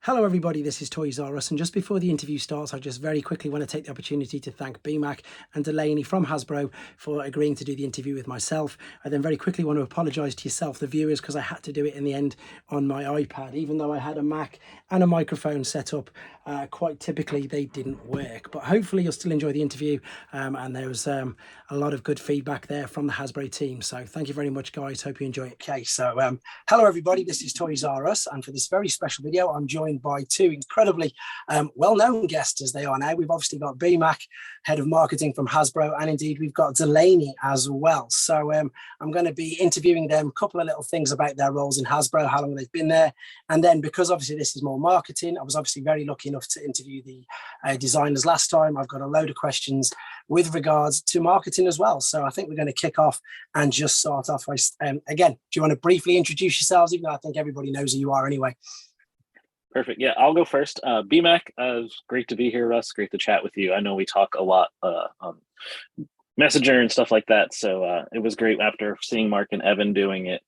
Hello everybody, this is Toys R Us, and just before the interview starts, I just very quickly want to take the opportunity to thank Bmac and Delaney from Hasbro for agreeing to do the interview with myself. I then very quickly want to apologise to yourself, the viewers, because I had to do it in the end on my iPad. Even though I had a Mac and a microphone set up, quite typically they didn't work. But hopefully you'll still enjoy the interview, and there was a lot of good feedback there from the Hasbro team. So thank you very much, guys. Hope you enjoy it. Okay, so hello everybody, this is Toys R Us, and for this very special video, I'm joined by two incredibly well-known guests as they are now. We've obviously got Bmac, head of marketing from Hasbro, and indeed we've got Delaney as well. So I'm going to be interviewing them, a couple of little things about their roles in Hasbro, how long they've been there, and then because obviously this is more marketing, I was obviously very lucky enough to interview the designers last time. I've got a load of questions with regards to marketing as well. So I think we're going to kick off and just start off by, again, do you want to briefly introduce yourselves, even though I think everybody knows who you are anyway? Perfect. Yeah, I'll go first. Bmac, great to be here, Russ. Great to chat with you. I know we talk a lot on Messenger and stuff like that. So it was great after seeing Mark and Evan doing it.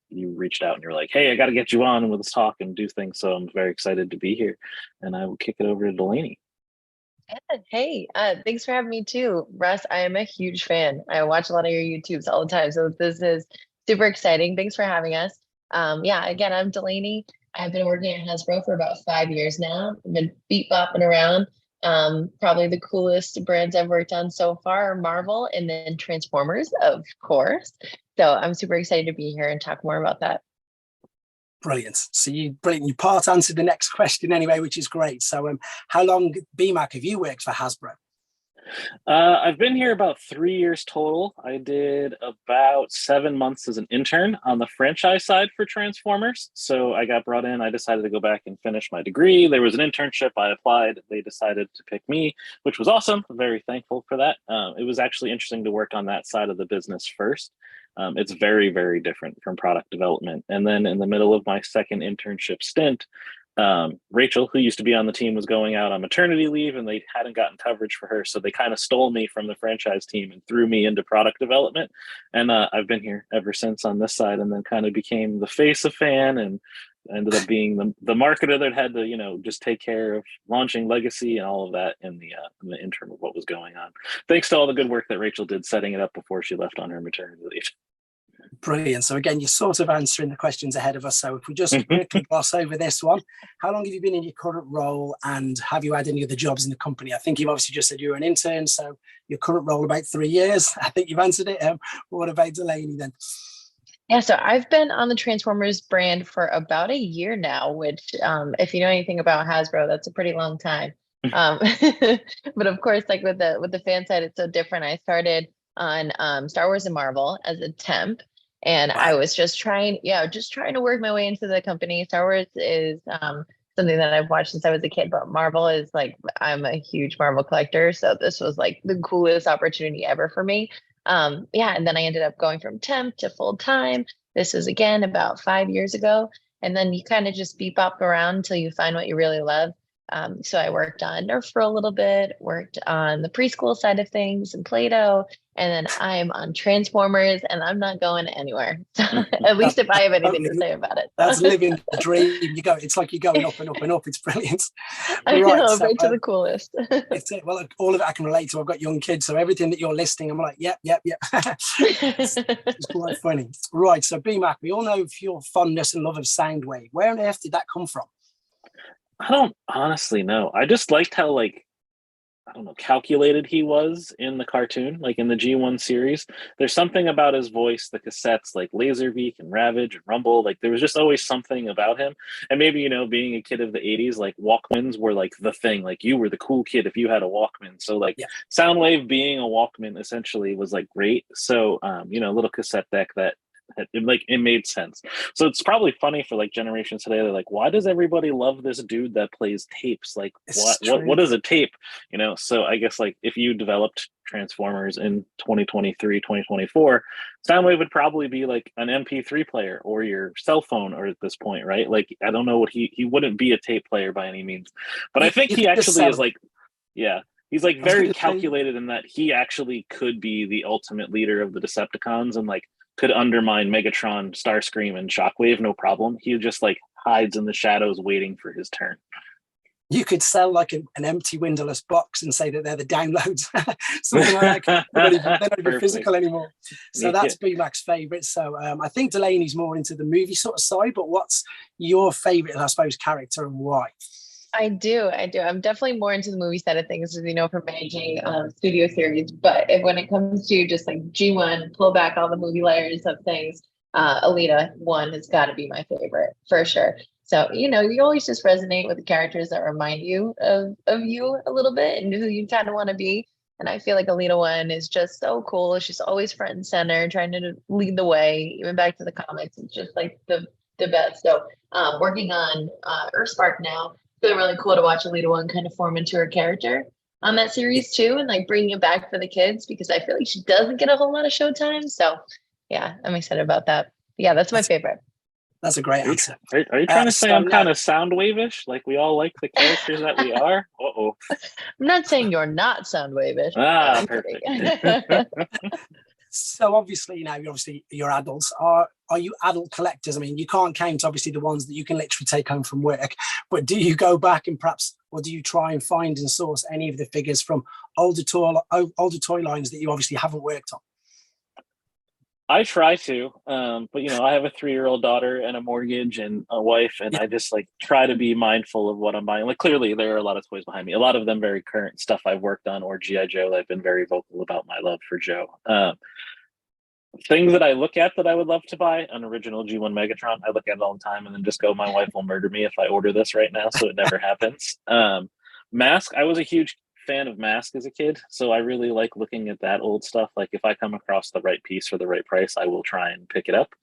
You reached out and you're like, hey, I got to get you on and let's talk and do things. So I'm very excited to be here. And I will kick it over to Delaney. Hey, thanks for having me too, Russ. I am a huge fan. I watch a lot of your YouTubes all the time. So this is super exciting. Thanks for having us. Yeah, again, I'm Delaney. I've been working at Hasbro for about 5 years now. I've been beat bopping around. Probably the coolest brands I've worked on so far are Marvel and then Transformers, of course. So I'm super excited to be here and talk more about that. Brilliant. So you part answered the next question anyway, which is great. So how long, Bmac, have you worked for Hasbro? I've been here about 3 years total. I did about 7 months as an intern on the franchise side for Transformers. So I got brought in. I decided to go back and finish my degree. There was an internship. I applied. They decided to pick me, which was awesome. I'm very thankful for that. It was actually interesting to work on that side of the business first. It's very, very different from product development. And then in the middle of my second internship stint, Rachel, who used to be on the team, was going out on maternity leave and they hadn't gotten coverage for her. So they kind of stole me from the franchise team and threw me into product development. And I've been here ever since on this side, and then kind of became the face of Fan and ended up being the marketer that had to, just take care of launching Legacy and all of that in the interim of what was going on. Thanks to all the good work that Rachel did setting it up before she left on her maternity leave. Brilliant. So again, you're sort of answering the questions ahead of us. So if we just quickly gloss over this one, how long have you been in your current role and have you had any other jobs in the company? I think you've obviously just said you're an intern, so your current role about 3 years. I think you've answered it. What about Delaney then? Yeah, so I've been on the Transformers brand for about a year now, which if you know anything about Hasbro, that's a pretty long time. But of course, like with the fan side, it's so different. I started on Star Wars and Marvel as a temp. And I was just trying to work my way into the company. Star Wars is something that I've watched since I was a kid, but Marvel is like, I'm a huge Marvel collector. So this was like the coolest opportunity ever for me. And then I ended up going from temp to full time. This was again about 5 years ago. And then you kind of just bebop around until you find what you really love. So I worked on Nerf for a little bit, worked on the preschool side of things and Play-Doh, and then I'm on Transformers and I'm not going anywhere. At least if I have anything to say about it. That's living the dream. It's like you're going up and up and up. It's brilliant. I know, so, right to the coolest. It's it. Well, all of it I can relate to. I've got young kids, so everything that you're listing, I'm like, yep. It's quite funny. Right, so Bmac, we all know your fondness and love of Soundwave. Where on earth did that come from? I don't honestly know. I just liked how calculated he was in the cartoon, like in the G1 series. There's something about his voice, the cassettes like Laserbeak and Ravage and Rumble, like there was just always something about him. And maybe, being a kid of the 80s, like Walkmans were like the thing, like you were the cool kid if you had a Walkman. So like Soundwave being a Walkman essentially was like great. So, a little cassette deck that it made sense. So it's probably funny for like generations today. They're like, why does everybody love this dude that plays tapes? Like what is a tape? So I guess like if you developed Transformers in 2023, 2024, Soundwave would probably be like an MP3 player or your cell phone, or at this point, right? Like I don't know what he wouldn't be a tape player by any means, but I think he actually is like, he's like very calculated in that he actually could be the ultimate leader of the Decepticons and like could undermine Megatron, Starscream, and Shockwave, no problem. He just like hides in the shadows waiting for his turn. You could sell like an empty windowless box and say that they're the downloads, something like that. They're not even physical anymore. So that's Bmac's favourite. So I think Delaney's more into the movie sort of side, but what's your favourite, I suppose, character and why? I do. I'm definitely more into the movie side of things, as you know, from managing studio series. But when it comes to just like G1, pull back all the movie layers of things, Alita 1 has got to be my favorite for sure. So, you know, you always just resonate with the characters that remind you of you a little bit and who you kind of want to be. And I feel like Alita 1 is just so cool. She's always front and center, trying to lead the way, even back to the comics. It's just like the best. So working on Earthspark now, it's been really cool to watch Alita 1 kind of form into her character on that series too, and like bringing it back for the kids, because I feel like she doesn't get a whole lot of showtime. So yeah, I'm excited about that. Yeah, that's my favorite. That's a great answer. Are you trying to say I'm kind of Soundwave-ish? Like we all like the characters that we are? Uh-oh. I'm not saying you're not Soundwave-ish. Perfect. So obviously, you're adults. Are you adult collectors? I mean, you can't count obviously the ones that you can literally take home from work, but do you go back and or do you try and find and source any of the figures from older toy lines that you obviously haven't worked on? I try to, but you know, I have a 3-year-old daughter and a mortgage and a wife, and I just like try to be mindful of what I'm buying. Like clearly, there are a lot of toys behind me. A lot of them very current stuff I've worked on, or GI Joe. I've been very vocal about my love for Joe. Things that I look at that I would love to buy: an original G1 Megatron. I look at it all the time, and then just go, "My wife will murder me if I order this right now," so it never happens. Mask. I was a huge fan of Mask as a kid, so I really like looking at that old stuff. Like if I come across the right piece for the right price, I will try and pick it up.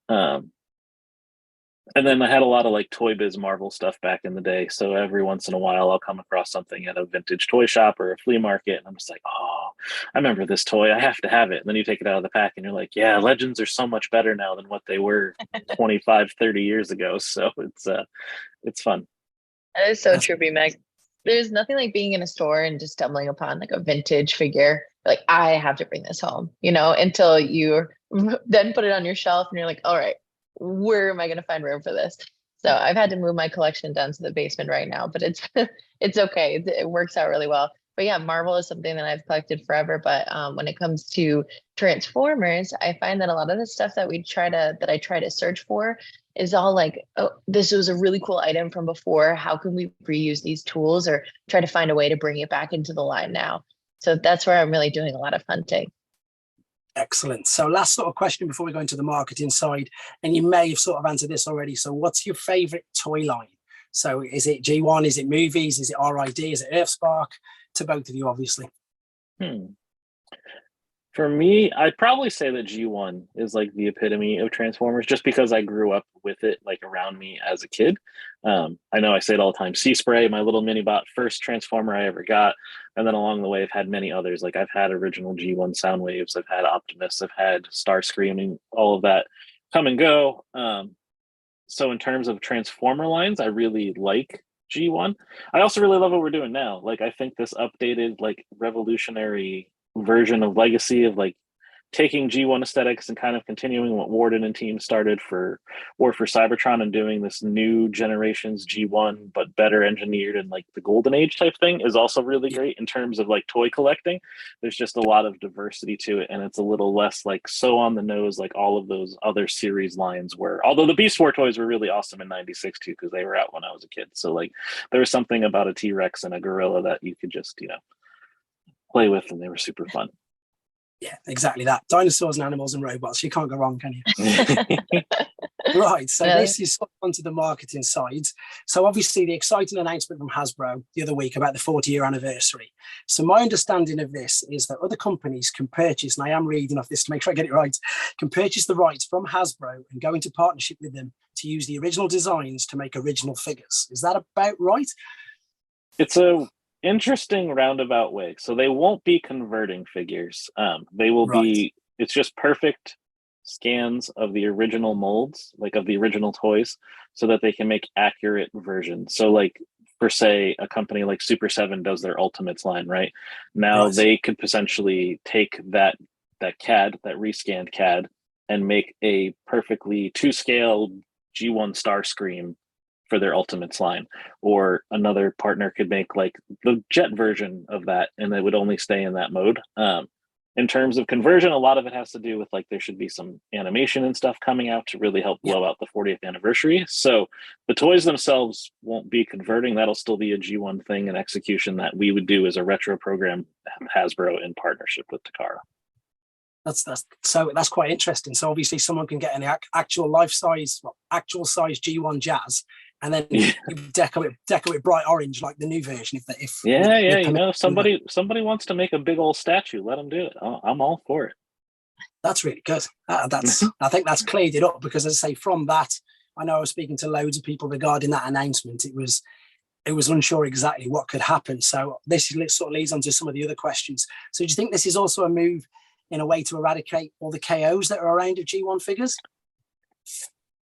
And then I had a lot of like Toy Biz Marvel stuff back in the day, so every once in a while I'll come across something at a vintage toy shop or a flea market, and I'm just like, oh, I remember this toy, I have to have it. And then you take it out of the pack and you're like, yeah, Legends are so much better now than what they were 25, 30 years ago. So it's fun. That is so true, Bmac. There's nothing like being in a store and just stumbling upon like a vintage figure. Like, I have to bring this home, you know, until you then put it on your shelf and you're like, all right, where am I going to find room for this? So I've had to move my collection down to the basement right now, but it's it's okay. It works out really well. But yeah, Marvel is something that I've collected forever. But when it comes to Transformers, I find that a lot of the stuff that I try to search for is all like, oh, this was a really cool item from before. How can we reuse these tools, or try to find a way to bring it back into the line now? So that's where I'm really doing a lot of hunting. Excellent. So last sort of question before we go into the marketing side, and you may have sort of answered this already. So what's your favorite toy line? So is it G1? Is it movies? Is it RID? Is it Earthspark? To both of you, obviously. For me, I'd probably say that G1 is like the epitome of Transformers, just because I grew up with it like around me as a kid. I know I say it all the time. Sea Spray, my little mini bot, first Transformer I ever got. And then along the way, I've had many others. Like I've had original G1 Soundwaves, I've had Optimus, I've had Starscream, and all of that come and go. So in terms of Transformer lines, I really like G1. I also really love what we're doing now. Like I think this updated, like revolutionary version of Legacy of like taking G1 aesthetics and kind of continuing what Warden and team started for War for Cybertron, and doing this new generation's G1 but better engineered and like the golden age type thing is also really great in terms of like toy collecting. There's just a lot of diversity to it, and it's a little less like so on the nose like all of those other series lines were. Although the Beast War toys were really awesome in 96 too, because they were out when I was a kid. So like there was something about a T-Rex and a gorilla that you could just, you know, play with, and they were super fun. Yeah, exactly that. Dinosaurs and animals and robots. You can't go wrong, can you? Right. So this is onto the marketing side. So obviously the exciting announcement from Hasbro the other week about the 40-year anniversary. So my understanding of this is that other companies can purchase, and I am reading off this to make sure I get it right, can purchase the rights from Hasbro and go into partnership with them to use the original designs to make original figures. Is that about right? It's a interesting roundabout way. So they won't be converting figures. They will be, it's just perfect scans of the original molds, like of the original toys, so that they can make accurate versions. So like for say a company like Super 7 does their Ultimates line, right? Now they could potentially take that CAD, that rescanned CAD, and make a perfectly to scale G1 Starscream for their Ultimates line, or another partner could make like the jet version of that, and it would only stay in that mode. In terms of conversion, a lot of it has to do with like there should be some animation and stuff coming out to really help blow out the 40th anniversary. So the toys themselves won't be converting. That'll still be a G1 thing and execution that we would do as a retro program, Hasbro in partnership with Takara. That's quite interesting. So obviously someone can get an actual size G1 Jazz, and then you deco it bright orange like the new version. If somebody wants to make a big old statue, let them do it. I'm all for it. That's really good. I think that's cleared it up, because as I say, from that, I know I was speaking to loads of people regarding that announcement. It was unsure exactly what could happen. So this sort of leads on to some of the other questions. So do you think this is also a move in a way to eradicate all the KOs that are around of G1 figures?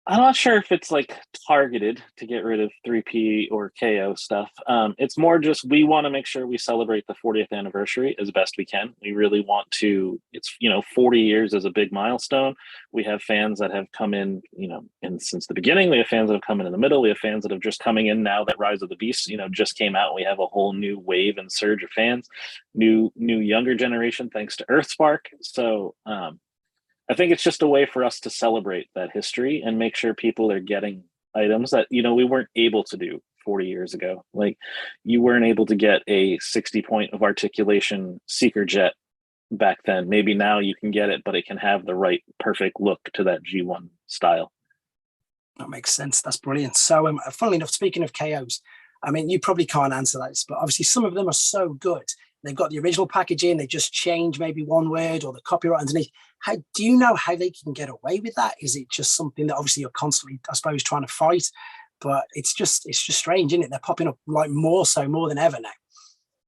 I'm not sure if it's like targeted to get rid of 3P or KO stuff. It's more just we want to make sure we celebrate the 40th anniversary as best we can. We really want to. It's 40 years is a big milestone. We have fans that have come in, since the beginning. We have fans that have come in the middle. We have fans that have just coming in now that Rise of the Beast, just came out. We have a whole new wave and surge of fans, new younger generation thanks to Earthspark. So. I think it's just a way for us to celebrate that history and make sure people are getting items that, we weren't able to do 40 years ago. Like you weren't able to get a 60 point of articulation Seeker Jet back then. Maybe now you can get it, but it can have the right perfect look to that G1 style. That makes sense. That's brilliant. So funnily enough, speaking of KOs, I mean, you probably can't answer this, but obviously some of them are so good. They've got the original packaging. They just change maybe one word or the copyright underneath. How do you know how they can get away with that? Is it just something that obviously you're constantly, I suppose, trying to fight? But it's just strange, isn't it? They're popping up like more than ever now.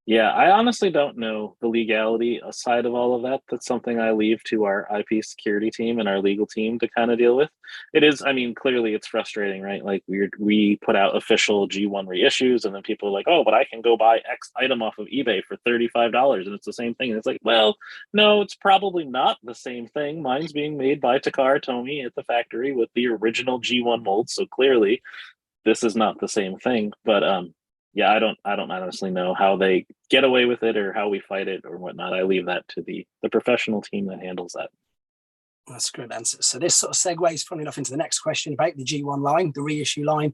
Yeah, I honestly don't know the legality aside of all of that. That's something I leave to our IP security team and our legal team to kind of deal with. It is, clearly it's frustrating, right? Like we put out official G1 reissues, and then people are like, oh, but I can go buy X item off of eBay for $35 and it's the same thing. And it's like, well, no, it's probably not the same thing. Mine's being made by Takara Tomy at the factory with the original G1 molds. So clearly this is not the same thing. But yeah, I don't honestly know how they get away with it or how we fight it or whatnot. I leave that to the professional team that handles that. That's a good answer. So this sort of segues, funny enough, into the next question about the G1 line, the reissue line.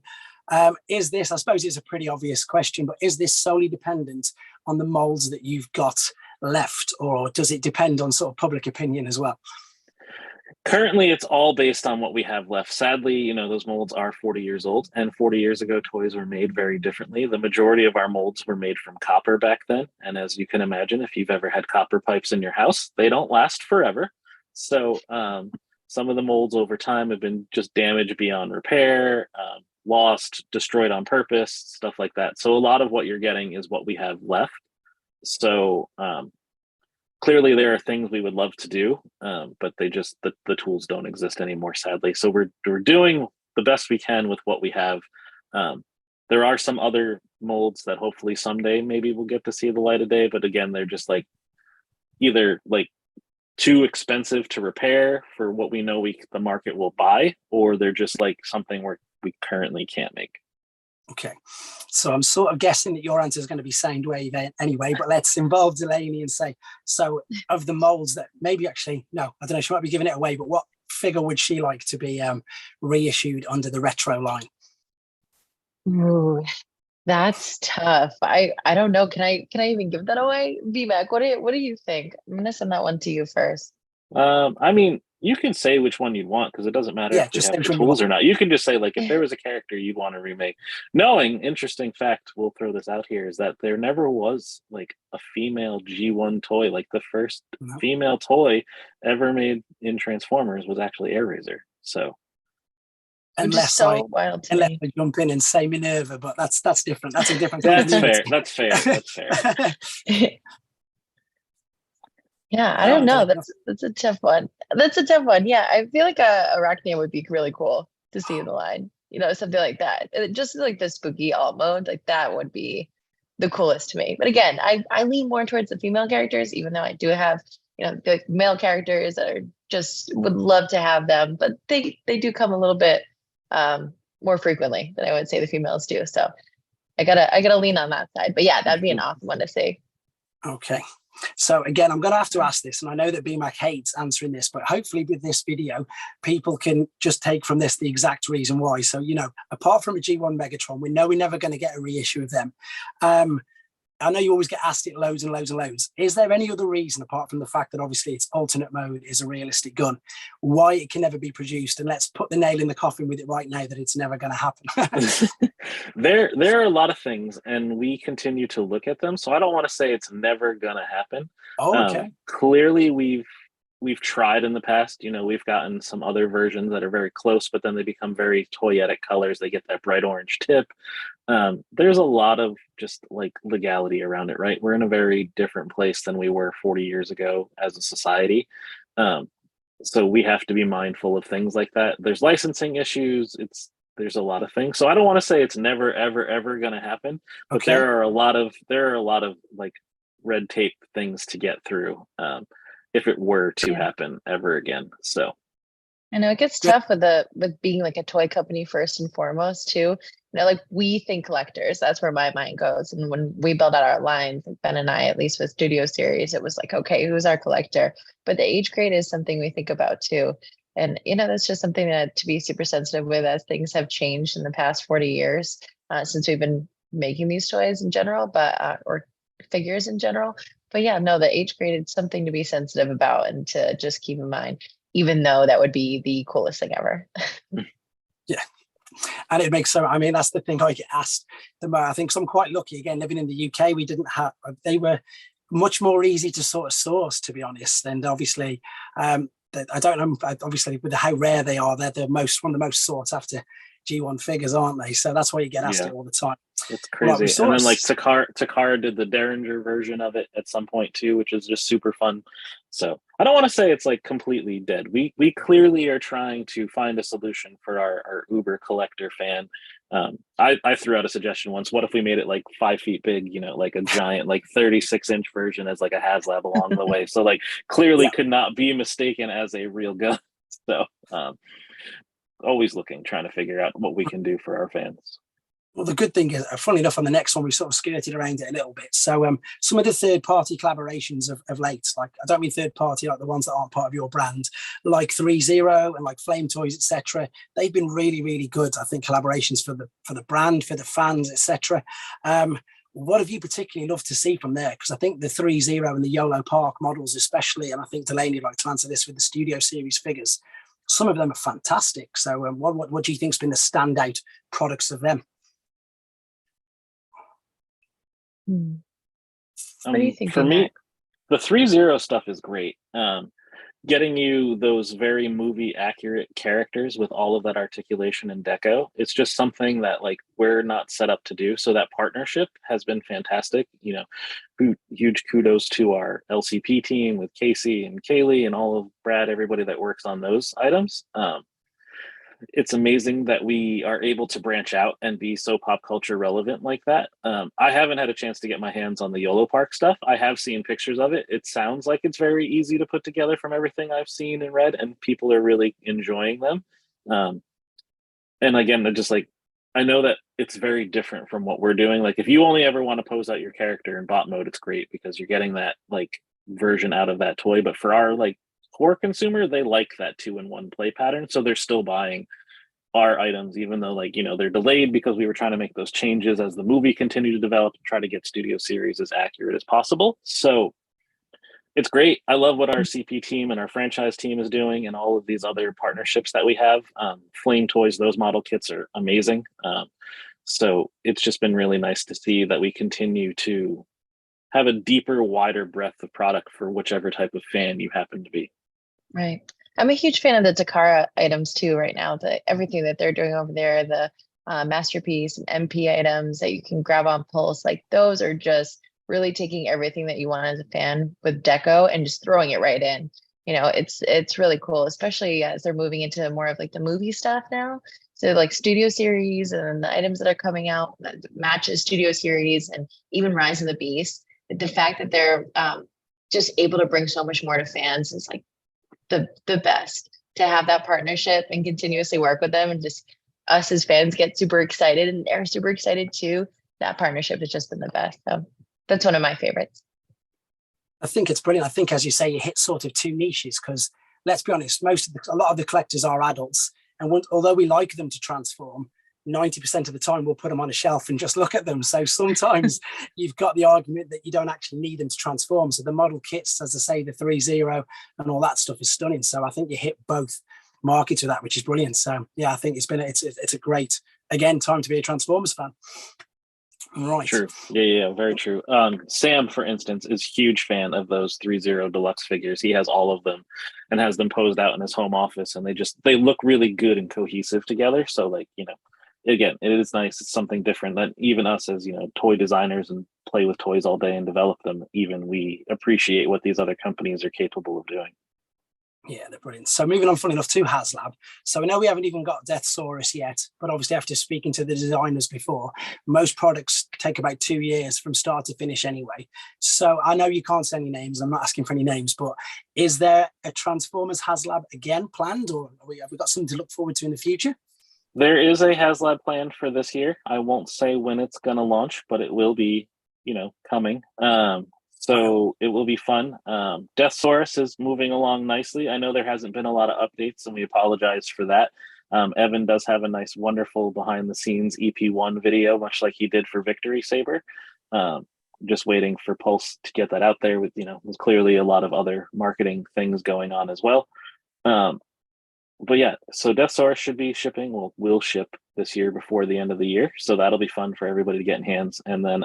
Is this, I suppose it's a pretty obvious question, but is this solely dependent on the molds that you've got left, or does it depend on sort of public opinion as well? Currently, it's all based on what we have left. Sadly, those molds are 40 years old, and 40 years ago, toys were made very differently. The majority of our molds were made from copper back then. And as you can imagine, if you've ever had copper pipes in your house, they don't last forever. So some of the molds over time have been just damaged beyond repair, lost, destroyed on purpose, stuff like that. So a lot of what you're getting is what we have left. So clearly there are things we would love to do, but they just the tools don't exist anymore, sadly. So we're doing the best we can with what we have. There are some other molds that hopefully someday maybe we'll get to see the light of day, but again, they're just like either like too expensive to repair for what we know the market will buy, or they're just like something we currently can't make. Okay, so I'm sort of guessing that your answer is going to be Soundwave anyway, but let's involve Delaney and say, so of the molds that maybe actually, no, I don't know, she might be giving it away, but what figure would she like to be reissued under the retro line? Ooh, that's tough. I don't know. Can I even give that away? Bmac, what do you think? I'm gonna send that one to you first. You can say which one you'd want, because it doesn't matter if you have the which one tools or not. You can just say, like, if there was a character you'd want to remake. Knowing, interesting fact, we'll throw this out here, is that there never was like a female G1 toy. Like the first female toy ever made in Transformers was actually Airazor. So unless I jump in and say Minerva, but that's different. That's a different. That's fair. Yeah, I don't know. That's a tough one. Yeah, I feel like Arachnia would be really cool to see in the line. Something like that. Just like the spooky alt mode, like that would be the coolest to me. But again, I lean more towards the female characters, even though I do have the male characters that are just would love to have them, but they do come a little bit more frequently than I would say the females do. So I gotta lean on that side. But yeah, that'd be an awesome one to see. Okay. So again, I'm going to have to ask this, and I know that Bmac hates answering this, but hopefully with this video, people can just take from this the exact reason why. So, apart from a G1 Megatron, we know we're never going to get a reissue of them. I know you always get asked it loads and loads and loads. Is there any other reason, apart from the fact that obviously its alternate mode is a realistic gun, why it can never be produced? And let's put the nail in the coffin with it right now that it's never going to happen. There are a lot of things, and we continue to look at them. So I don't want to say it's never going to happen. Oh, okay. Clearly, we've tried in the past. We've gotten some other versions that are very close, but then they become very toyetic colors. They get that bright orange tip. There's a lot of just like legality around it, right? We're in a very different place than we were 40 years ago as a society. So we have to be mindful of things like that. There's licensing issues. There's a lot of things. So I don't want to say it's never, ever, ever going to happen, but Okay. there are a lot of like red tape things to get through if it were to happen ever again. So I know it gets tough with being like a toy company first and foremost too. Like we think collectors, that's where my mind goes. And when we build out our lines, like Ben and I, at least with Studio Series, it was like, okay, who's our collector? But the age grade is something we think about too. And that's just something that to be super sensitive with as things have changed in the past 40 years since we've been making these toys in general, but or figures in general. But yeah, no, the age grade is something to be sensitive about and to just keep in mind, even though that would be the coolest thing ever. Yeah. And it makes that's the thing I get asked. I think I'm quite lucky, again, living in the UK, they were much more easy to sort of source, to be honest. And obviously, I don't know, obviously with how rare they are, they're one of the most sought after G1 figures, aren't they? So that's why you get asked it all the time. It's crazy. And then like Takara did the Derringer version of it at some point too, which is just super fun. So I don't want to say it's like completely dead. We clearly are trying to find a solution for our Uber collector fan. I threw out a suggestion once. What if we made it like 5 feet big, like a giant, like 36-inch version as like a Haslab along the way. So like clearly could not be mistaken as a real gun. So always trying to figure out what we can do for our fans. Well, the good thing is, funnily enough, on the next one, we sort of skirted around it a little bit. So some of the third-party collaborations of late, like I don't mean third-party like the ones that aren't part of your brand, like 3-0 and like Flame Toys, etc. They've been really, really good. I think collaborations for the brand, for the fans, etc. What have you particularly loved to see from there? Because I think the 3-0 and the YOLO Park models especially, and I think Delaney would like to answer this with the Studio Series figures, some of them are fantastic. So what do you think has been the standout products of them? What do you think? For me, the 3-0 stuff is great. Getting you those very movie accurate characters with all of that articulation and deco, it's just something that like we're not set up to do. So that partnership has been fantastic. Huge kudos to our LCP team with Casey and Kaylee and all of Brad, everybody that works on those items. It's amazing that we are able to branch out and be so pop culture relevant like that. I haven't had a chance to get my hands on the YOLO Park stuff. I have seen pictures of it. It sounds like it's very easy to put together from everything I've seen and read, and people are really enjoying them. And again, they're just like, I know that it's very different from what we're doing. Like if you only ever want to pose out your character in bot mode, it's great because you're getting that like version out of that toy. But for our like core consumer, they like that 2-in-1 play pattern, so they're still buying our items even though like they're delayed because we were trying to make those changes as the movie continued to develop to try to get Studio Series as accurate as possible. So it's great. I love what our CP team and our franchise team is doing and all of these other partnerships that we have. Flame Toys, those model kits are amazing. So it's just been really nice to see that we continue to have a deeper, wider breadth of product for whichever type of fan you happen to be. Right. I'm a huge fan of the Takara items too right now. Everything that they're doing over there, the Masterpiece and MP items that you can grab on Pulse, like those are just really taking everything that you want as a fan with deco and just throwing it right in. It's really cool, especially as they're moving into more of like the movie stuff now. So like Studio Series and the items that are coming out that matches Studio Series and even Rise of the Beast. The fact that they're just able to bring so much more to fans is like the best, to have that partnership and continuously work with them and just us as fans get super excited and they're super excited too. That partnership has just been the best. So that's one of my favorites. I think it's brilliant. I think, as you say, you hit sort of two niches because let's be honest, a lot of the collectors are adults, and although we like them to transform, 90% of the time we'll put them on a shelf and just look at them. So sometimes you've got the argument that you don't actually need them to transform. So the model kits, as I say, the 3.0 and all that stuff is stunning. So I think you hit both markets with that, which is brilliant. So yeah, I think it's a great, again, time to be a Transformers fan. Right. True. Yeah, very true. Sam, for instance, is a huge fan of those 3.0 deluxe figures. He has all of them and has them posed out in his home office, and they look really good and cohesive together. So like, again, it is nice. It's something different that even us as, toy designers and play with toys all day and develop them, even we appreciate what these other companies are capable of doing. Yeah, they're brilliant. So moving on, funny enough, to Haslab. So I know we haven't even got Deathsaurus yet, but obviously after speaking to the designers before, most products take about 2 years from start to finish anyway. So I know you can't say any names. I'm not asking for any names, but is there a Transformers Haslab again planned, or have we got something to look forward to in the future? There is a Haslab planned for this year. I won't say when it's going to launch, but it will be, coming. So it will be fun. Deathsaurus is moving along nicely. I know there hasn't been a lot of updates, and we apologize for that. Evan does have a nice, wonderful behind the scenes EP1 video, much like he did for Victory Saber. Just waiting for Pulse to get that out there with, there's clearly a lot of other marketing things going on as well. But yeah, so Deathsaurus should be shipping. Will ship this year before the end of the year. So that'll be fun for everybody to get in hands. And then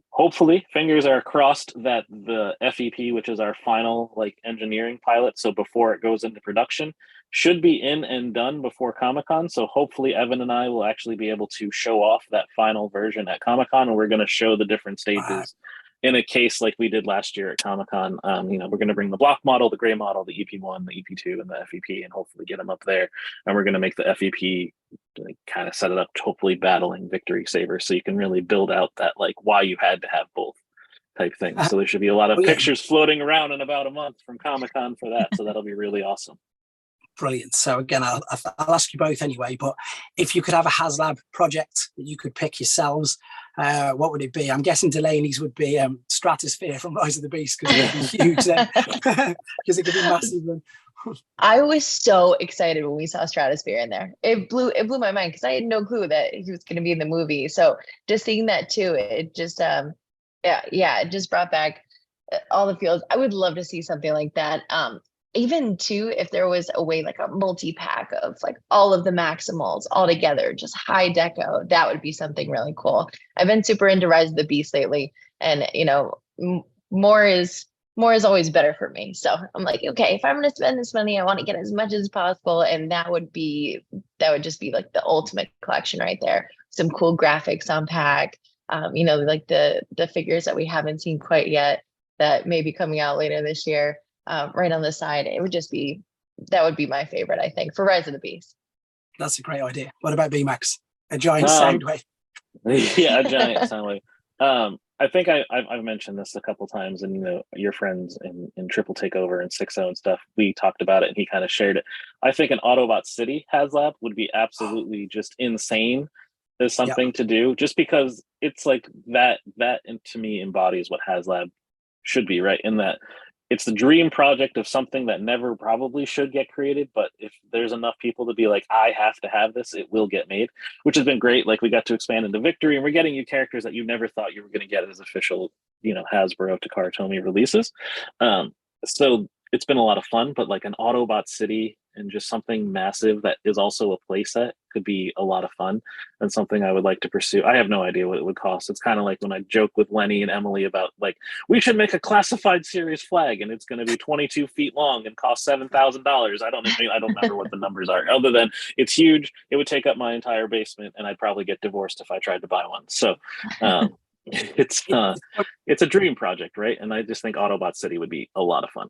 hopefully, fingers are crossed that the FEP, which is our final engineering pilot, so before it goes into production, should be in and done before Comic-Con. So hopefully Evan and I will actually be able to show off that final version at Comic-Con, and we're going to show the different stages in a case like we did last year at Comic-Con. We're going to bring the block model, the gray model, the EP1, the EP2, and the FEP, and hopefully get them up there. And we're going to make the FEP kind of set it up to hopefully battling Victory Saber, so you can really build out that why you had to have both type thing. So there should be a lot of pictures floating around in about a month from Comic-Con for that. So that'll be really awesome. Brilliant. So again, I'll ask you both anyway, but if you could have a Haslab project that you could pick yourselves, what would it be? I'm guessing Delaney's would be Stratosphere from Rise of the Beast, because it would be huge then, because it could be massive. I was so excited when we saw Stratosphere in there. It blew my mind because I had no clue that he was going to be in the movie. So just seeing that too, it just it just brought back all the feels. I would love to see something like that. Even too, if there was a way, like a multi-pack of all of the Maximals all together, just high deco, that would be something really cool. I've been super into Rise of the Beast lately, and more is always better for me. So I'm like, okay, if I'm going to spend this money, I want to get as much as possible, and that would just be the ultimate collection right there. Some cool graphics on pack, the figures that we haven't seen quite yet that may be coming out later this year. Right on the side, that would be my favorite, I think, for Rise of the Beast. That's a great idea. What about Bmax? A giant Soundwave? Yeah, a giant Soundwave. I think I've mentioned this a couple times, and your friends in Triple Takeover and 6.0 and stuff, we talked about it, and he kind of shared it. I think an Autobot City Haslab would be absolutely just insane. There's something to do, just because it's that to me embodies what Haslab should be, right? In that it's the dream project of something that never probably should get created, but if there's enough people to be I have to have this, it will get made, which has been great. We got to expand into Victory, and we're getting you characters that you never thought you were going to get as official, Hasbro Takara Tomy releases. So it's been a lot of fun, but an Autobot City and just something massive that is also a playset could be a lot of fun, and something I would like to pursue. I have no idea what it would cost. It's kind of like when I joke with Lenny and Emily about we should make a classified series flag, and it's going to be 22 feet long and cost $7,000. I don't remember what the numbers are, other than it's huge. It would take up my entire basement, and I'd probably get divorced if I tried to buy one. So it's a dream project, right? And I just think Autobot City would be a lot of fun.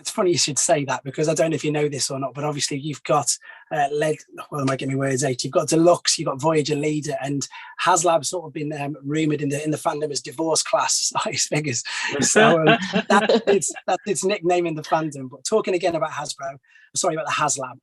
It's funny you should say that, because I don't know if you know this or not, but obviously you've got well, I might get my words out. You've got Deluxe, you've got Voyager Leader, and Haslab sort of been rumored in the fandom as divorce class size figures. So that's its nickname in the fandom. But talking again about Hasbro, sorry about the Haslab.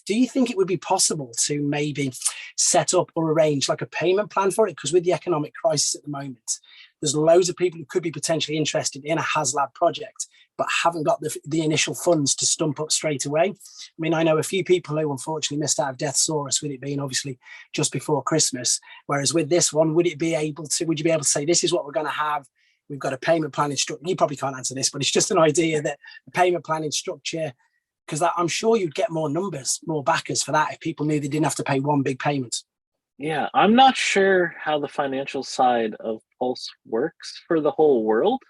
Do you think it would be possible to maybe set up or arrange like a payment plan for it? Because with the economic crisis at the moment, there's loads of people who could be potentially interested in a Haslab project, but haven't got the initial funds to stump up straight away. I mean, I know a few people who unfortunately missed out of Deathsaurus, with it being obviously just before Christmas. Whereas with this one, would you be able to say, this is what we're going to have? We've got a payment planning structure. You probably can't answer this, but it's just an idea that a payment planning structure, because I'm sure you'd get more numbers, more backers for that if people knew they didn't have to pay one big payment. Yeah, I'm not sure how the financial side of Pulse works for the whole world.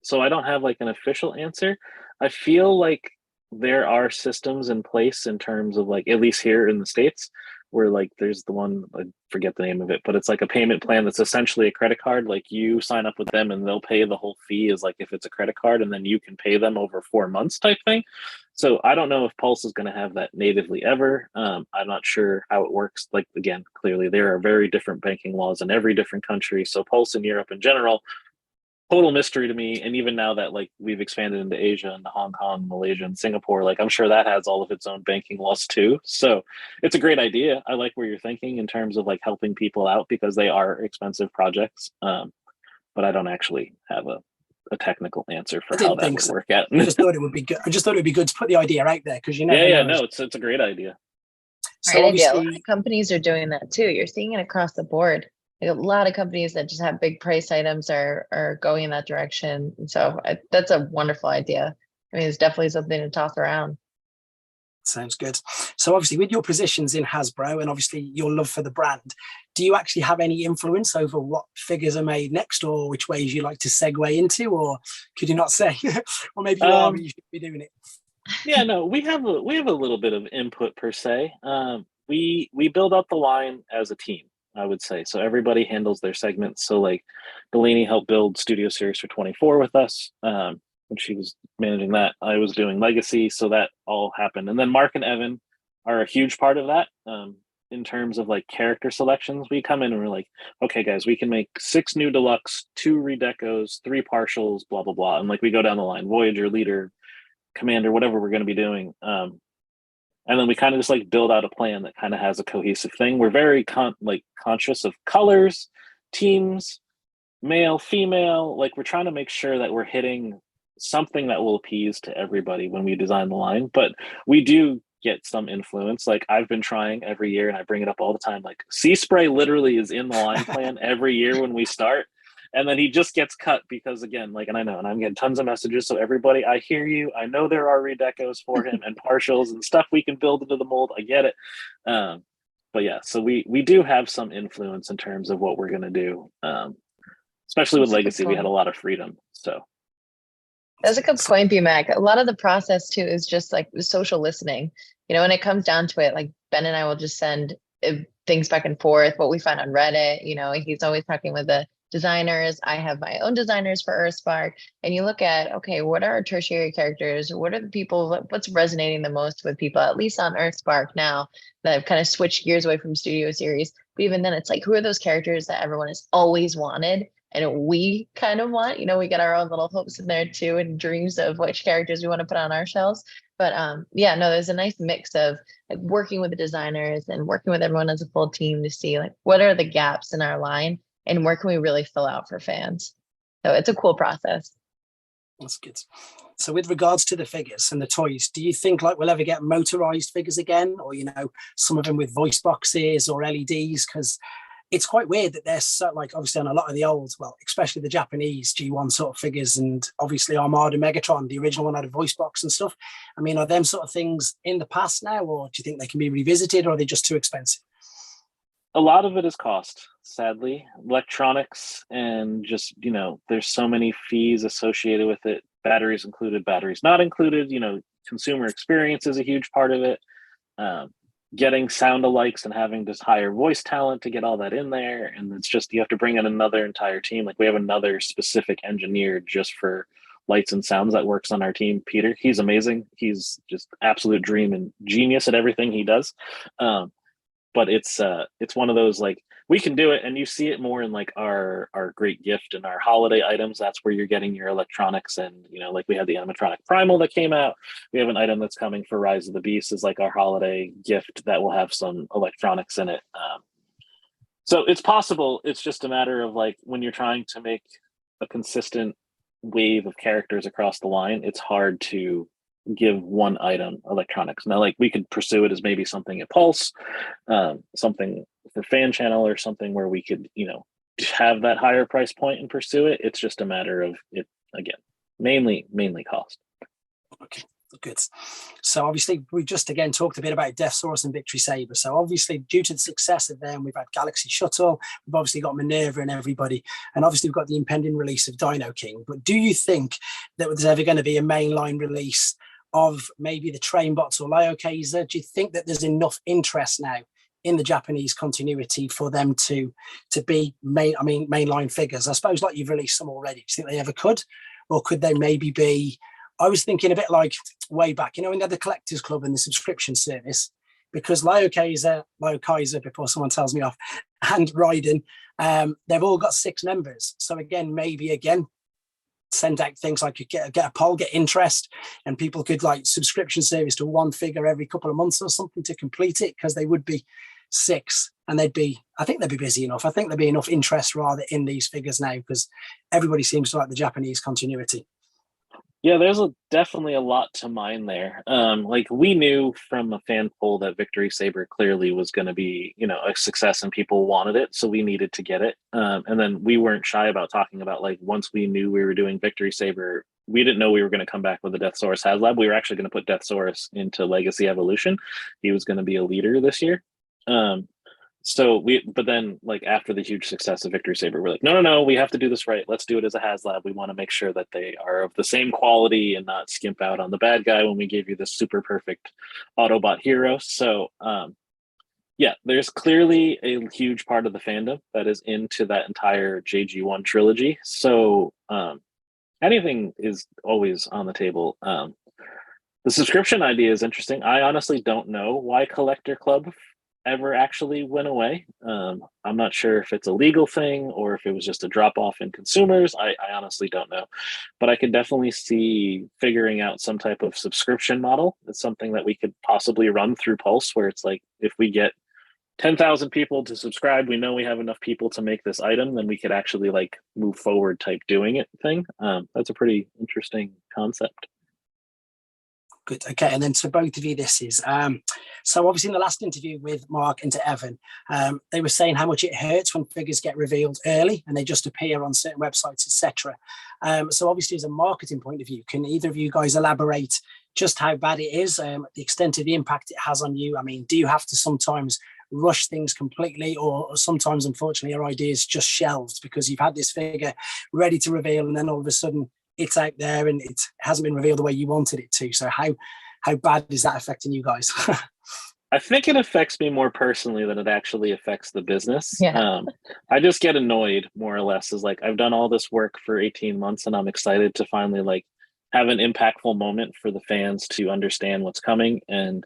So I don't have like an official answer. I feel like there are systems in place in terms of like, at least here in the States, where like there's the one, I forget the name of it, but it's like a payment plan that's essentially a credit card. Like you sign up with them and they'll pay the whole fee as like if it's a credit card, and then you can pay them over 4 months type thing. So I don't know if Pulse is going to have that natively ever. I'm not sure how it works. Like, again, clearly there are very different banking laws in every different country. So Pulse in Europe in general, total mystery to me. And even now that like we've expanded into Asia and Hong Kong, Malaysia, and Singapore, like I'm sure that has all of its own banking laws too. So it's a great idea. I like where you're thinking in terms of like helping people out, because they are expensive projects. But I don't actually have a technical answer for how that would work out. I just thought it would be good. I just thought it would be good to put the idea out there, because you never know. No, it's a great idea. So great idea. A lot of companies are doing that too. You're seeing it across the board. Like a lot of companies that just have big price items are going in that direction. And so that's a wonderful idea. I mean, it's definitely something to toss around. Sounds good. So obviously with your positions in Hasbro and obviously your love for the brand, do you actually have any influence over what figures are made next, or which ways you like to segue into, or could you not say? Or maybe you are, but you should be doing it. Yeah, no, we have a little bit of input per se. We build up the line as a team, I would say. So everybody handles their segments. So like Delaney helped build Studio Series for 24 with us. When she was managing that, I was doing Legacy. So that all happened. And then Mark and Evan are a huge part of that. In terms of like character selections, we come in and we're like, okay, guys, we can make 6 new deluxe, 2 redecos, 3 partials, blah, blah, blah. And like we go down the line, Voyager, Leader, Commander, whatever we're going to be doing. And then we kind of just like build out a plan that kind of has a cohesive thing. We're very conscious of colors, teams, male, female. Like we're trying to make sure that we're hitting something that will appease to everybody when we design the line. But we do get some influence. Like I've been trying every year, and I bring it up all the time. Like Sea Spray literally is in the line plan every year when we start. And then he just gets cut because, again, like, and I know, and I'm getting tons of messages. So everybody, I hear you. I know there are redecos for him and partials and stuff we can build into the mold. I get it. But yeah, so we do have some influence in terms of what we're going to do. Especially with Legacy, we had a lot of freedom. So that's a good point, Bmac. A lot of the process too is just like social listening. You know, when it comes down to it, like Ben and I will just send things back and forth, what we find on Reddit. You know, he's always talking with the designers. I have my own designers for Earthspark. And you look at, okay, what are our tertiary characters? What are the people, what's resonating the most with people, at least on Earthspark now that I've kind of switched gears away from Studio Series. But even then, it's like, who are those characters that everyone has always wanted? And we kind of want, you know, we got our own little hopes in there too, and dreams of which characters we want to put on our shelves. But yeah, no, there's a nice mix of like working with the designers and working with everyone as a full team to see like what are the gaps in our line and where can we really fill out for fans. So it's a cool process. That's good. So with regards to the figures and the toys, do you think like we'll ever get motorized figures again, or, you know, some of them with voice boxes or LEDs? Because it's quite weird that they're so, like, obviously on a lot of the old, well, especially the Japanese G1 sort of figures, and obviously Armada Megatron, the original one, had a voice box and stuff. I mean, are them sort of things in the past now, or do you think they can be revisited, or are they just too expensive? A lot of it is cost, sadly. Electronics, and just, you know, there's so many fees associated with it. Batteries included, batteries not included. You know, consumer experience is a huge part of it. Getting sound alikes and having just hire voice talent to get all that in there. And it's just, you have to bring in another entire team. Like we have another specific engineer just for lights and sounds that works on our team, Peter. He's amazing. He's just absolute dream and genius at everything he does. But it's one of those, like, we can do it, and you see it more in like our great gift and our holiday items. That's where you're getting your electronics, and like we had the animatronic primal that came out. We have an item that's coming for Rise of the Beast is like our holiday gift that will have some electronics in it. So it's possible. It's just a matter of, like, when you're trying to make a consistent wave of characters across the line, it's hard to give one item electronics. Now, like, we could pursue it as maybe something at Pulse, something for Fan Channel, or something where we could have that higher price point and pursue it. It's just a matter of it, again, mainly cost. Okay, good. So obviously we just again talked a bit about Death Source and Victory Saber. So obviously, due to the success of them, we've had Galaxy Shuttle, we've obviously got Minerva and everybody, and obviously we've got the impending release of Dino King. But do you think that there's ever going to be a mainline release of maybe the Train Bots or Lyo Kaiser? Do you think that there's enough interest now in the Japanese continuity for them to be mainline figures? I suppose, like, you've released some already. Do you think they ever could? Or could they maybe be, I was thinking a bit like way back, when they had the Collectors Club and the subscription service, because Lyo Kaiser, before someone tells me off, and Raiden, they've all got 6 members. So again, send out things like get a poll, get interest, and people could, like, subscription service to one figure every couple of months or something to complete it, because they would be 6, and I think they'd be busy enough. I think there'd be enough interest rather in these figures now, because everybody seems to like the Japanese continuity. Yeah, there's definitely a lot to mine there. Like, we knew from a fan poll that Victory Saber clearly was going to be, a success, and people wanted it, so we needed to get it. And then we weren't shy about talking about, like, once we knew we were doing Victory Saber, we didn't know we were going to come back with a Death Source Haslab. We were actually going to put Death Source into Legacy Evolution. He was going to be a leader this year. But then, like, after the huge success of Victory Saber, we're like, no, we have to do this right. Let's do it as a Haslab. We want to make sure that they are of the same quality and not skimp out on the bad guy when we gave you this super perfect Autobot hero. So, yeah, there's clearly a huge part of the fandom that is into that entire JG1 trilogy. So, anything is always on the table. The subscription idea is interesting. I honestly don't know why Collector Club ever actually went away. I'm not sure if it's a legal thing or if it was just a drop off in consumers. I honestly don't know, but I could definitely see figuring out some type of subscription model. It's something that we could possibly run through Pulse, where it's like, if we get 10,000 people to subscribe, we know we have enough people to make this item, then we could actually, like, move forward type doing it thing. That's a pretty interesting concept. Good. Okay, and then to both of you, this is so obviously in the last interview with Mark and to Evan, they were saying how much it hurts when figures get revealed early and they just appear on certain websites, etc. So obviously, as a marketing point of view, can either of you guys elaborate just how bad it is, the extent of the impact it has on you? I mean, do you have to sometimes rush things completely, or sometimes, unfortunately, your idea is just shelved because you've had this figure ready to reveal, and then all of a sudden it's out there and it hasn't been revealed the way you wanted it to? So how bad is that affecting you guys? I think it affects me more personally than it actually affects the business. Yeah. I just get annoyed, more or less, is like, I've done all this work for 18 months and I'm excited to finally, like, have an impactful moment for the fans to understand what's coming, and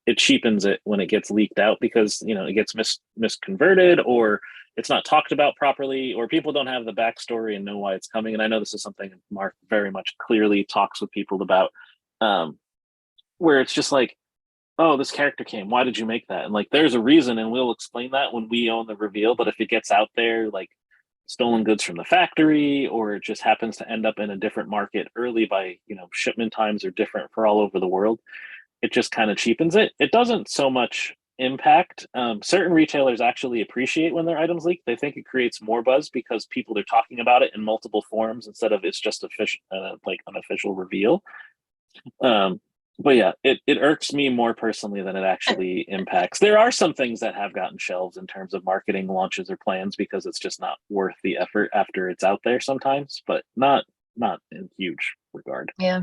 it cheapens it when it gets leaked out because, it gets misconverted, or it's not talked about properly, or people don't have the backstory and know why it's coming. And I know this is something Mark very much clearly talks with people about, where it's just like, oh, this character came, why did you make that? And, like, there's a reason, and we'll explain that when we own the reveal. But if it gets out there, like, stolen goods from the factory, or it just happens to end up in a different market early by, shipment times are different for all over the world, it just kind of cheapens it. It doesn't so much impact. Certain retailers actually appreciate when their items leak. They think it creates more buzz because people are talking about it in multiple forums instead of it's just official, like an official reveal. But yeah, it irks me more personally than it actually impacts. There are some things that have gotten shelved in terms of marketing launches or plans because it's just not worth the effort after it's out there sometimes, but not in huge regard. Yeah.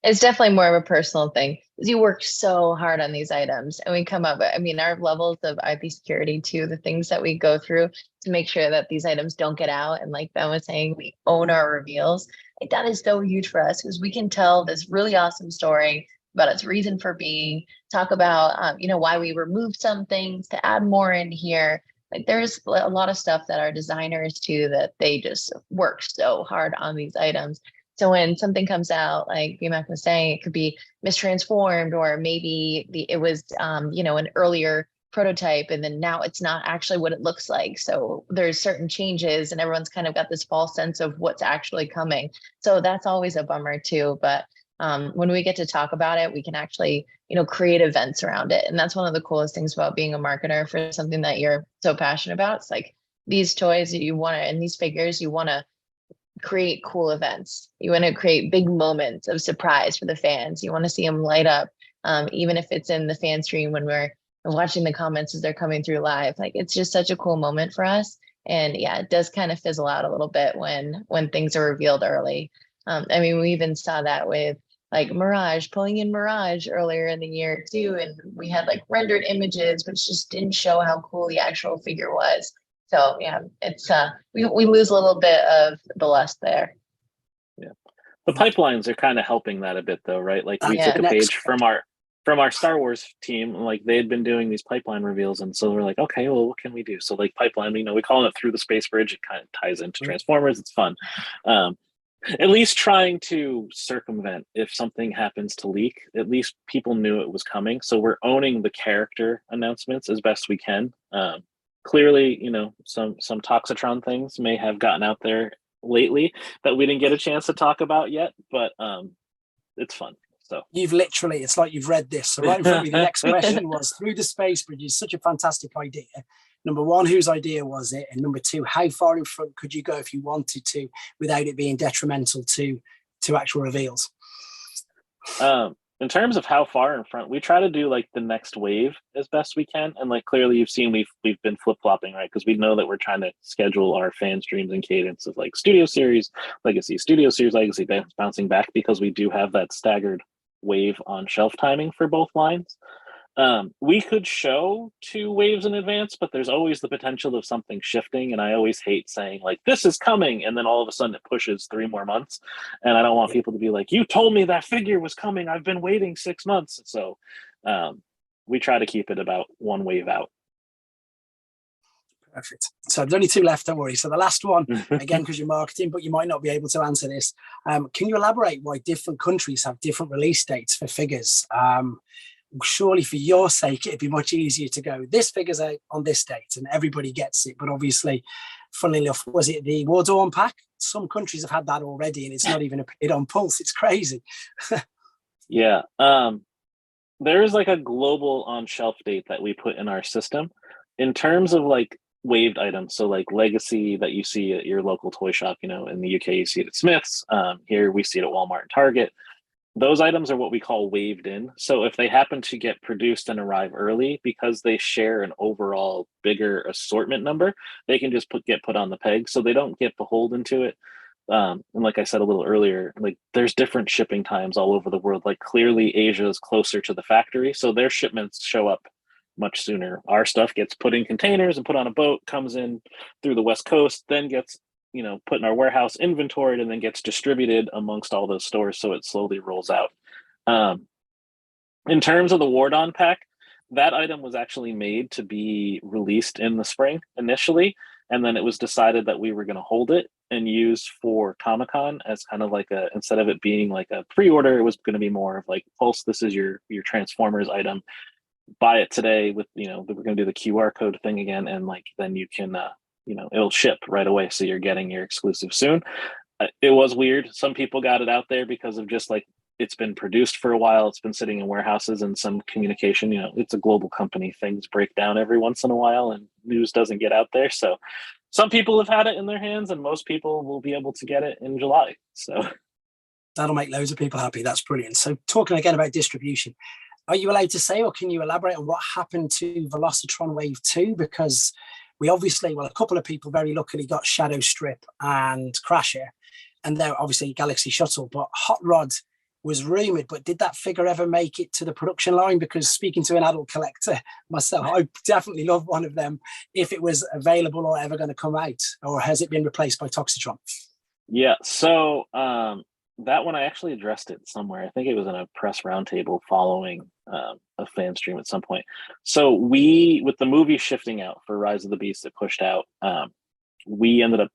It's definitely more of a personal thing. You work so hard on these items and we come up, I mean, our levels of IP security too, the things that we go through to make sure that these items don't get out. And like Ben was saying, we own our reveals. Like, that is so huge for us because we can tell this really awesome story about its reason for being, talk about, why we removed some things to add more in here. Like, there's a lot of stuff that our designers do that they just work so hard on these items. So when something comes out, like Bmac was saying, it could be mistransformed, or maybe it was, an earlier prototype, and then now it's not actually what it looks like. So there's certain changes, and everyone's kind of got this false sense of what's actually coming. So that's always a bummer too. But when we get to talk about it, we can actually, create events around it. And that's one of the coolest things about being a marketer for something that you're so passionate about. It's like these toys that you want to, and these figures, you want to create cool events. You want to create big moments of surprise for the fans. You want to see them light up, even if it's in the fan stream when we're watching the comments as they're coming through live. Like, it's just such a cool moment for us. And yeah, it does kind of fizzle out a little bit when things are revealed early. We even saw that with like Mirage, pulling in Mirage earlier in the year too, and we had like rendered images which just didn't show how cool the actual figure was. So yeah, it's we lose a little bit of the lust there. Yeah, the pipelines are kind of helping that a bit though, right? Like, we Yeah. took a page from our Star Wars team. Like, they had been doing these pipeline reveals, and so we're like, okay, well, what can we do? So like, pipeline, we call it through the space bridge. It kind of ties into Transformers. It's fun. At least trying to circumvent if something happens to leak. At least people knew it was coming. So we're owning the character announcements as best we can. Clearly, some Toxitron things may have gotten out there lately that we didn't get a chance to talk about yet, but it's fun. So It's like you've read this. So right in front of me, the next question was, through the space bridge is such a fantastic idea. Number one, whose idea was it? And number two, how far in front could you go if you wanted to without it being detrimental to actual reveals? In terms of how far in front, we try to do like the next wave as best we can. And like, clearly you've seen we've been flip-flopping, right? Because we know that we're trying to schedule our fan streams and cadence of like Studio Series, Legacy, Studio Series, Legacy, bouncing back, because we do have that staggered wave on shelf timing for both lines. We could show 2 waves in advance, but there's always the potential of something shifting. And I always hate saying like, this is coming, and then all of a sudden it pushes 3 more months. And I don't want people to be like, you told me that figure was coming, I've been waiting 6 months. So we try to keep it about 1 wave out. Perfect. So there's only 2 left, don't worry. So the last one, again, because you're marketing, but you might not be able to answer this. Can you elaborate why different countries have different release dates for figures? Surely for your sake, it'd be much easier to go, this figure's out on this date and everybody gets it. But obviously, funnily enough, was it the War Dawn pack? Some countries have had that already, and it's not even appeared on Pulse. It's crazy. Yeah. There is like a global on-shelf date that we put in our system. In terms of like waived items, so like Legacy that you see at your local toy shop, in the UK you see it at Smith's. Here we see it at Walmart and Target. Those items are what we call waived in. So if they happen to get produced and arrive early, because they share an overall bigger assortment number, they can just get put on the peg, so they don't get beholden to it. And like I said a little earlier, like, there's different shipping times all over the world. Like, clearly Asia is closer to the factory, so their shipments show up much sooner. Our stuff gets put in containers and put on a boat, comes in through the West Coast, then gets put in our warehouse, inventoried, and then gets distributed amongst all those stores, so it slowly rolls out. In terms of the War Dawn pack, that item was actually made to be released in the spring initially, and then it was decided that we were going to hold it and use for Comic-Con as kind of like instead of it being like a pre-order, it was going to be more of like, Pulse, this is your Transformers item. Buy it today with, we're going to do the QR code thing again, and like, then you can it'll ship right away, so you're getting your exclusive soon. It was weird. Some people got it out there because of just like, it's been produced for a while, it's been sitting in warehouses, and some communication, it's a global company, things break down every once in a while and news doesn't get out there. So some people have had it in their hands, and most people will be able to get it in July. So that'll make loads of people happy. That's brilliant. So talking again about distribution, are you allowed to say, or can you elaborate on what happened to Velocitron Wave 2? Because we obviously, a couple of people very luckily got Shadow Strip and Crasher, and they're obviously Galaxy Shuttle, but Hot Rod was rumored, but did that figure ever make it to the production line? Because speaking to an adult collector myself, I definitely love one of them if it was available or ever going to come out, or has it been replaced by Toxitron? Yeah, so that one I actually addressed it somewhere. I think it was in a press roundtable following a fan stream at some point. So we, with the movie shifting out for Rise of the Beast, it pushed out. We ended up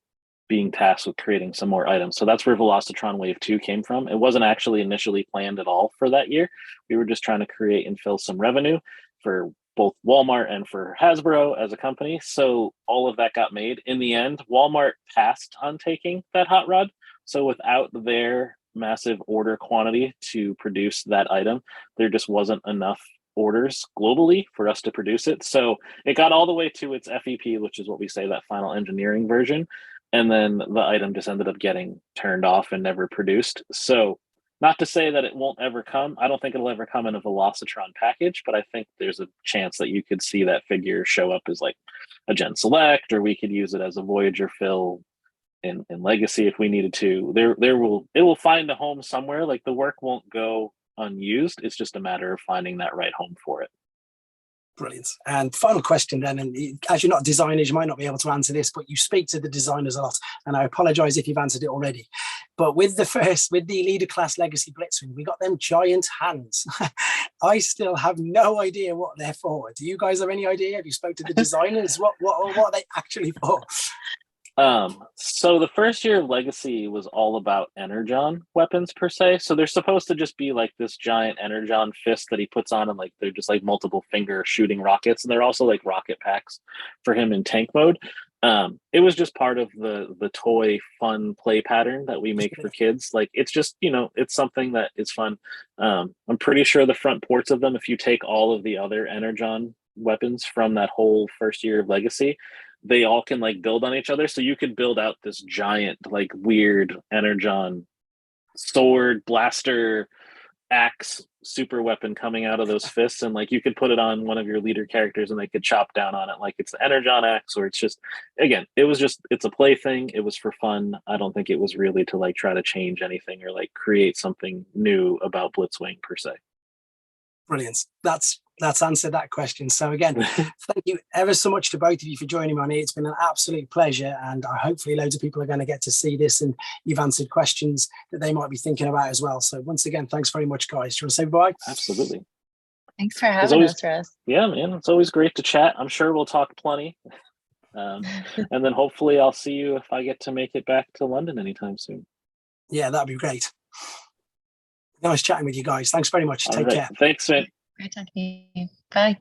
being tasked with creating some more items. So that's where Velocitron Wave 2 came from. It wasn't actually initially planned at all for that year. We were just trying to create and fill some revenue for both Walmart and for Hasbro as a company. So all of that got made. In the end, Walmart passed on taking that hot rod. So without their massive order quantity to produce that item, there just wasn't enough orders globally for us to produce it. So it got all the way to its FEP, which is what we say, that final engineering version. And then the item just ended up getting turned off and never produced. So not to say that it won't ever come. I don't think it'll ever come in a Velocitron package, but I think there's a chance that you could see that figure show up as like a Gen Select, or we could use it as a Voyager fill in Legacy if we needed to. It will find a home somewhere. Like, the work won't go unused. It's just a matter of finding that right home for it. Brilliant. And final question then, and as you're not designers, you might not be able to answer this, but you speak to the designers a lot, and I apologize if you've answered it already. But with the Leader Class Legacy Blitzwing, we got them giant hands. I still have no idea what they're for. Do you guys have any idea? Have you spoke to the designers? What are they actually for? So the first year of Legacy was all about Energon weapons per se. So they're supposed to just be like this giant Energon fist that he puts on, and like they're just like multiple finger shooting rockets, and they're also like rocket packs for him in tank mode. It was just part of the toy fun play pattern that we make for kids. Like, it's just, it's something that is fun. I'm pretty sure the front ports of them, if you take all of the other Energon weapons from that whole first year of Legacy, they all can like build on each other. So you could build out this giant, like, weird Energon sword, blaster, axe, super weapon coming out of those fists, and like you could put it on one of your leader characters and they could chop down on it like it's the Energon axe. Or it's just, again, it's a play thing. It was for fun. I don't think it was really to like try to change anything or like create something new about Blitzwing per se. Brilliant. That's answered that question. So again, thank you ever so much to both of you for joining me on here. It's been an absolute pleasure, and hopefully loads of people are going to get to see this, and you've answered questions that they might be thinking about as well. So once again, thanks very much, guys. Do you want to say bye? Absolutely. Thanks for having us, Russ. Yeah, man, it's always great to chat. I'm sure we'll talk plenty. And then hopefully I'll see you if I get to make it back to London anytime soon. Yeah, that'd be great. Nice chatting with you guys. Thanks very much. Take care. Thanks, man. Great talking to you. Bye.